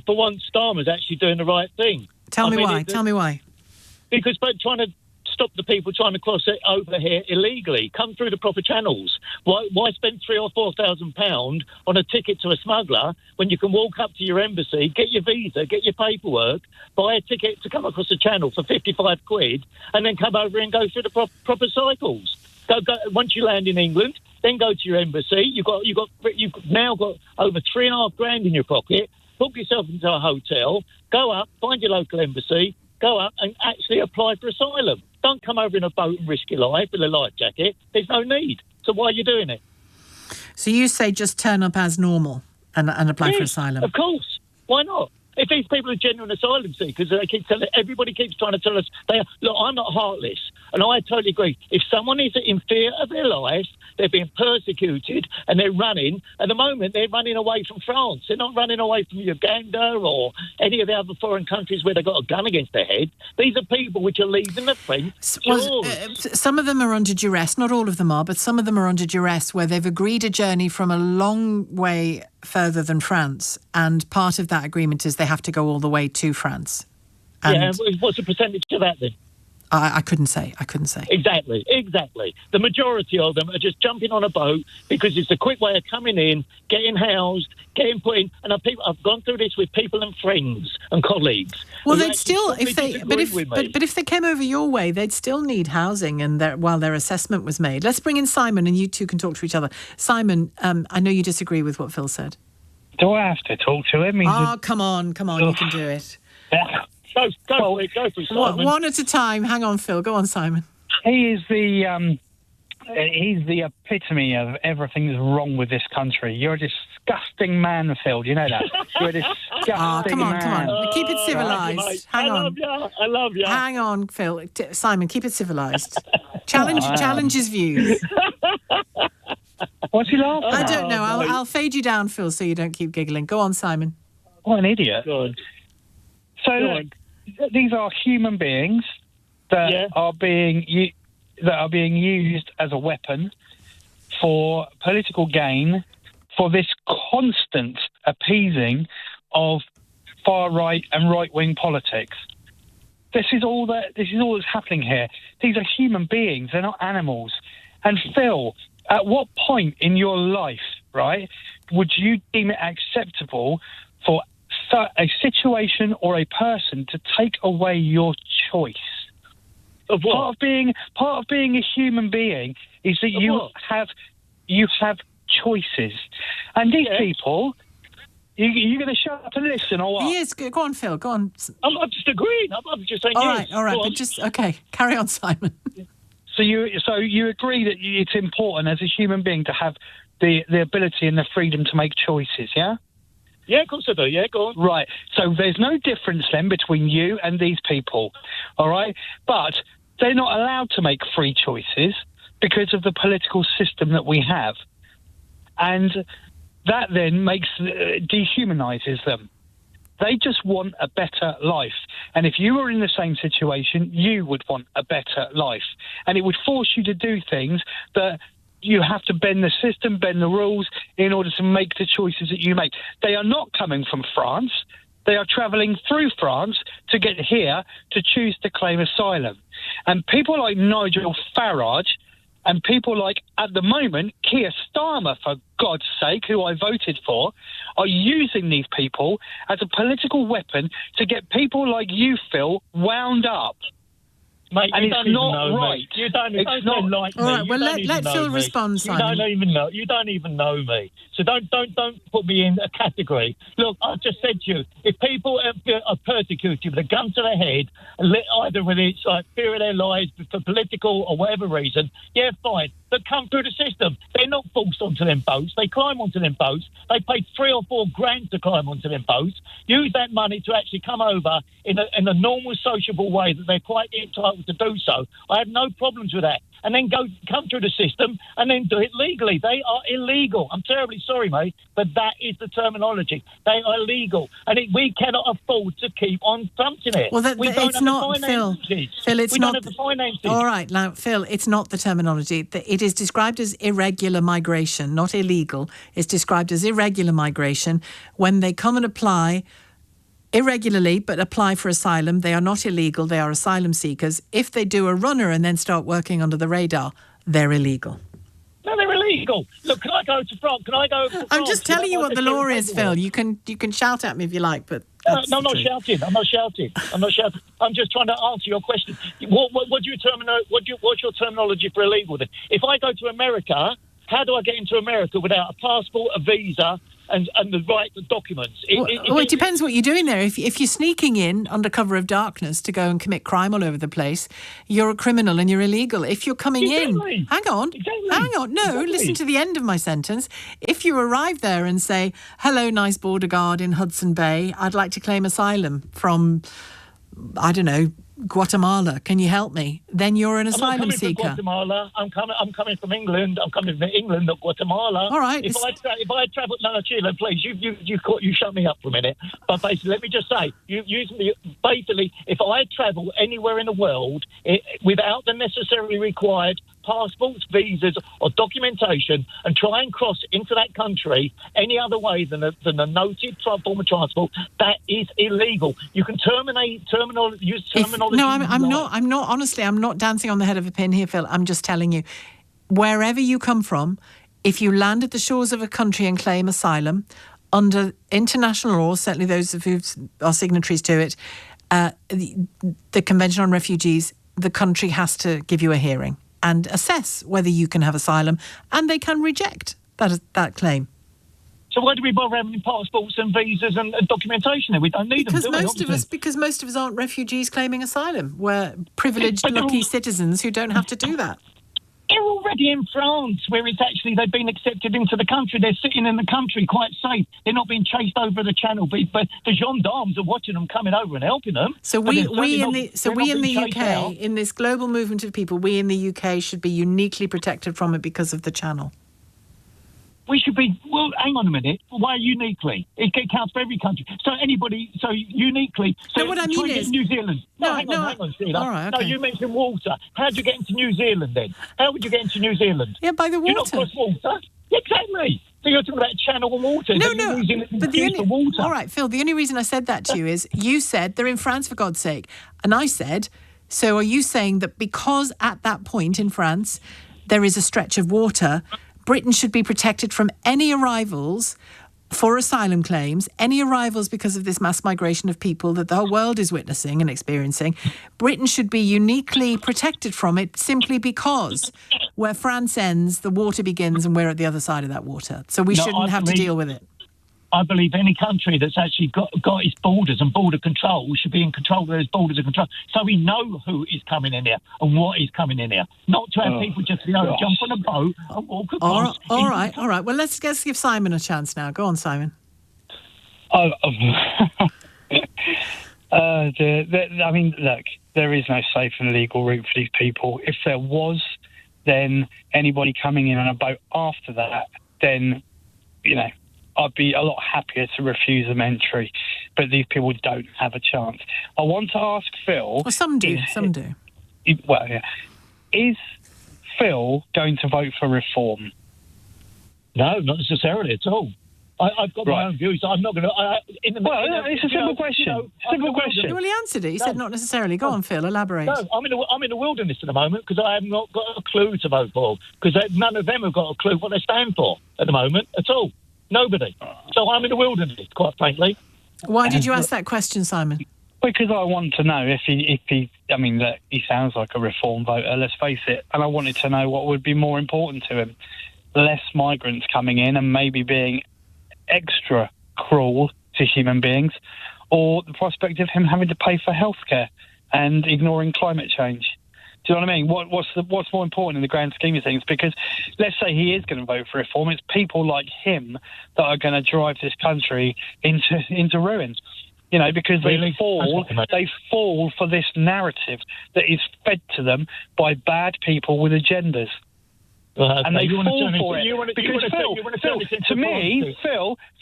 for once, Starmer's actually doing the right thing. Tell me why. Because by trying to stop the people trying to cross it over here illegally, come through the proper channels. Why spend £3,000 or £4,000 on a ticket to a smuggler when you can walk up to your embassy, get your visa, get your paperwork, buy a ticket to come across the channel for 55 quid, and then come over and go through the proper cycles? Go, once you land in England, then go to your embassy. You've now got over $3,500 in your pocket. Book yourself into a hotel. Go up, find your local embassy. Go up and actually apply for asylum. Don't come over in a boat and risk your life with a life jacket. There's no need. So why are you doing it? So you say just turn up as normal and apply for asylum? Of course. Why not? If these people are genuine asylum seekers, everybody keeps trying to tell us look, I'm not heartless, and I totally agree. If someone is in fear of their life, they're being persecuted, and they're running. At the moment, they're running away from France. They're not running away from Uganda or any of the other foreign countries where they've got a gun against their head. These are people which are leaving the French. Some of them are under duress. Not all of them are, but some of them are under duress where they've agreed a journey from a long way further than France, and part of that agreement is they have to go all the way to France. And what's the percentage of that then? I couldn't say. Exactly. The majority of them are just jumping on a boat because it's a quick way of coming in, getting housed, getting put in. And I've gone through this with people and friends and colleagues. Well, they'd still, if they came over your way, they'd still need housing, and while their assessment was made. Let's bring in Simon, and you two can talk to each other. Simon, I know you disagree with what Phil said. Do I have to talk to him? Come on, you can do it. Go for Simon. One at a time. Hang on, Phil. Go on, Simon. He is he's the epitome of everything that's wrong with this country. You're a disgusting man, Phil. You know that? You're a disgusting man. Come on. Keep it civilised. Hang on. I love you. Hang on, Phil. Simon, keep it civilised. Challenge his views. What's he laughing at? I don't know. I'll fade you down, Phil, so you don't keep giggling. Go on, Simon. What an idiot. Good. So these are human beings that are being used as a weapon for political gain, for this constant appeasing of far right and right wing politics. This is all that's happening here. These are human beings; they're not animals. And Phil, at what point in your life, right, would you deem it acceptable for a situation or a person to take away your choice? Of what? Part of being a human being is that you have choices, and these people. You're going to shut up and listen, or what? Yes, go on, Phil. Go on. I'm just agreeing. I'm just saying. All right. But just carry on, Simon. So you agree that it's important as a human being to have the ability and the freedom to make choices, yeah? Yeah, of course I do. Yeah, go on. Right. So there's no difference then between you and these people, all right? But they're not allowed to make free choices because of the political system that we have. And that then dehumanises them. They just want a better life. And if you were in the same situation, you would want a better life. And it would force you to do things that you have to bend the system, bend the rules in order to make the choices that you make. They are not coming from France. They are travelling through France to get here to choose to claim asylum. And people like Nigel Farage and people like, at the moment, Keir Starmer, for God's sake, who I voted for, are using these people as a political weapon to get people like you, Phil, wound up. Mate, and it's not right. You don't like me. All right, well, let Phil respond, Simon. You don't even know me. So don't put me in a category. Look, I've just said to you, if people are persecuted with a gun to their head, either whether it's like fear of their lives for political or whatever reason, yeah, fine. But come through the system. They're not forced onto them boats. They climb onto them boats. They paid $3,000 or $4,000 to climb onto them boats. Use that money to actually come over in a normal, sociable way that they're quite entitled to do so. I have no problems with that. And then come through the system and then do it legally. They are illegal. I'm terribly sorry, mate, but that is the terminology. They are illegal. And we cannot afford to keep on dumping it. Well, it's not, Phil. Phil, it's not. We don't have the finances. All right, now, Phil, it's not the terminology. It is described as irregular migration, not illegal. It's described as irregular migration when they come and apply irregularly but apply for asylum. They are not illegal. They are asylum seekers. If they do a runner and then start working under the radar, they're illegal. No, they're illegal. Look, can I go to France? I'm just telling you what the law is, Phil. You can shout at me if you like, but no, I'm not shouting. I'm just trying to answer your question. What's your terminology for illegal then? If I go to America, how do I get into America without a passport, a visa, and the right documents? It depends what you're doing there. If you're sneaking in under cover of darkness to go and commit crime all over the place, you're a criminal and you're illegal. If you're coming in... Hang on. No, listen to the end of my sentence. If you arrive there and say, hello, nice border guard in Hudson Bay, I'd like to claim asylum from, I don't know, Guatemala, can you help me? Then you're an asylum seeker. Guatemala. I'm coming from England. I'm coming from England, not Guatemala. All right. If I travel, no, Sheila, please, you shut me up for a minute. But basically, let me just say, basically, if I travel anywhere in the world without the necessarily required passports, visas, or documentation, and try and cross into that country any other way than a noted form of transport, that is illegal. You can use terminology. No, I'm not. Honestly, I'm not dancing on the head of a pin here, Phil. I'm just telling you, wherever you come from, if you land at the shores of a country and claim asylum under international law, certainly those who are signatories to it, the Convention on Refugees, the country has to give you a hearing and assess whether you can have asylum, and they can reject that claim. So why do we bother having passports and visas and documentation? We don't need them, do we? Because most of us aren't refugees claiming asylum. We're privileged, lucky citizens who don't have to do that. They're already in France, where it's actually they've been accepted into the country. They're sitting in the country quite safe. They're not being chased over the channel, but the gendarmes are watching them coming over and helping them. So we in the UK, in this global movement of people, we in the UK should be uniquely protected from it because of the channel. We should be, well, hang on a minute. Why uniquely? It counts for every country. So uniquely. So what I mean is... New Zealand. Hang on, Sheila. All right, okay. No, you mentioned water. How do you get into New Zealand then? How would you get into New Zealand? Yeah, by the water. You not cross water? Exactly. So you're talking about channel and water. No. But the water. All right, Phil, the only reason I said that to you is you said they're in France, for God's sake. And I said, so are you saying that because at that point in France there is a stretch of water, Britain should be protected from any arrivals for asylum claims, any arrivals because of this mass migration of people that the whole world is witnessing and experiencing? Britain should be uniquely protected from it simply because where France ends, the water begins and we're at the other side of that water. So we shouldn't have to deal with it. I believe any country that's actually got its borders and border control should be in control of those borders and control, so we know who is coming in here and what is coming in here. Not to have people just jump on a boat and walk across. All right. Well, let's give Simon a chance now. Go on, Simon. I mean, look, there is no safe and legal route for these people. If there was, then anybody coming in on a boat after that, then, I'd be a lot happier to refuse them entry, but these people don't have a chance. I want to ask Phil... Well, some do. Well, yeah. Is Phil going to vote for reform? No, not necessarily at all. I've got my own views. I'm not going to... it's a simple question. Simple question. Well, he answered it. He said not necessarily. Go on, Phil, elaborate. No, I'm in the wilderness at the moment because I have not got a clue to vote for, because none of them have got a clue what they stand for at the moment at all. Nobody. So I'm in the wilderness, quite frankly. Why did you ask that question, Simon? Because I want to know if he sounds like a reform voter, let's face it, and I wanted to know what would be more important to him. Less migrants coming in and maybe being extra cruel to human beings, or the prospect of him having to pay for healthcare and ignoring climate change. Do you know what I mean? What's more important in the grand scheme of things? Because let's say he is going to vote for reform, it's people like him that are going to drive this country into ruin. Because they fall for this narrative that is fed to them by bad people with agendas. And they fall for it. Because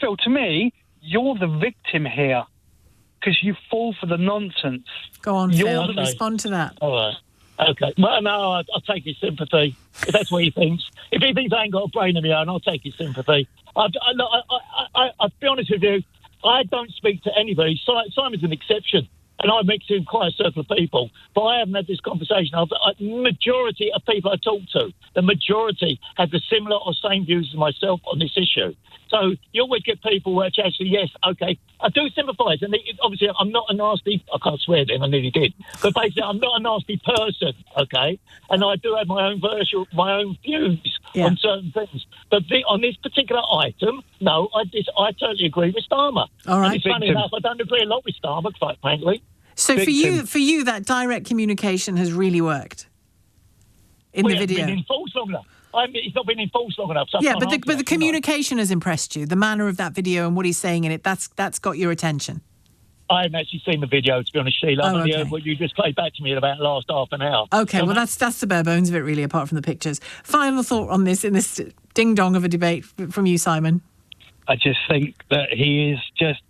Phil, to me, you're the victim here because you fall for the nonsense. Go on, Phil, respond to that. All right. Okay. Well, no, I'll take his sympathy if that's what he thinks. If he thinks I ain't got a brain of my own, I'll take his sympathy. I'll be honest with you. I don't speak to anybody. Simon's an exception. And I mix in quite a circle of people, but I haven't had this conversation. Majority of people I talk to, the majority have the similar or same views as myself on this issue. So you always get people which actually, yes, okay, I do sympathise. And obviously I'm not a nasty, I can't swear then, I nearly did. But basically I'm not a nasty person, okay? And I do have my own views on certain things. But on this particular item, no, I totally agree with Starmer. All right. And it's funny enough, I don't agree a lot with Starmer, quite frankly. So for you, that direct communication has really worked in the video. Been enforced long enough. It's not been enforced long enough. So but the communication has impressed you. The manner of that video and what he's saying in it, that's got your attention. I haven't actually seen the video, to be honest, Sheila. I only heard what you just played back to me in about the last half an hour. Okay, well, that's the bare bones of it, really, apart from the pictures. Final thought on this, in this ding-dong of a debate from you, Simon. I just think that he is just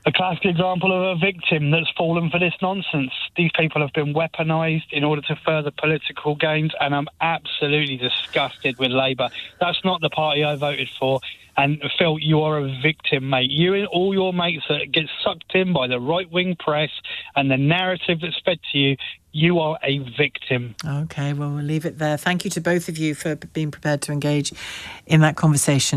a classic example of a victim that's fallen for this nonsense. These people have been weaponised in order to further political gains, and I'm absolutely disgusted with Labour. That's not the party I voted for. And Phil, you are a victim, mate. You and all your mates that get sucked in by the right-wing press and the narrative that's fed to you, you are a victim. Okay, well, we'll leave it there. Thank you to both of you for being prepared to engage in that conversation.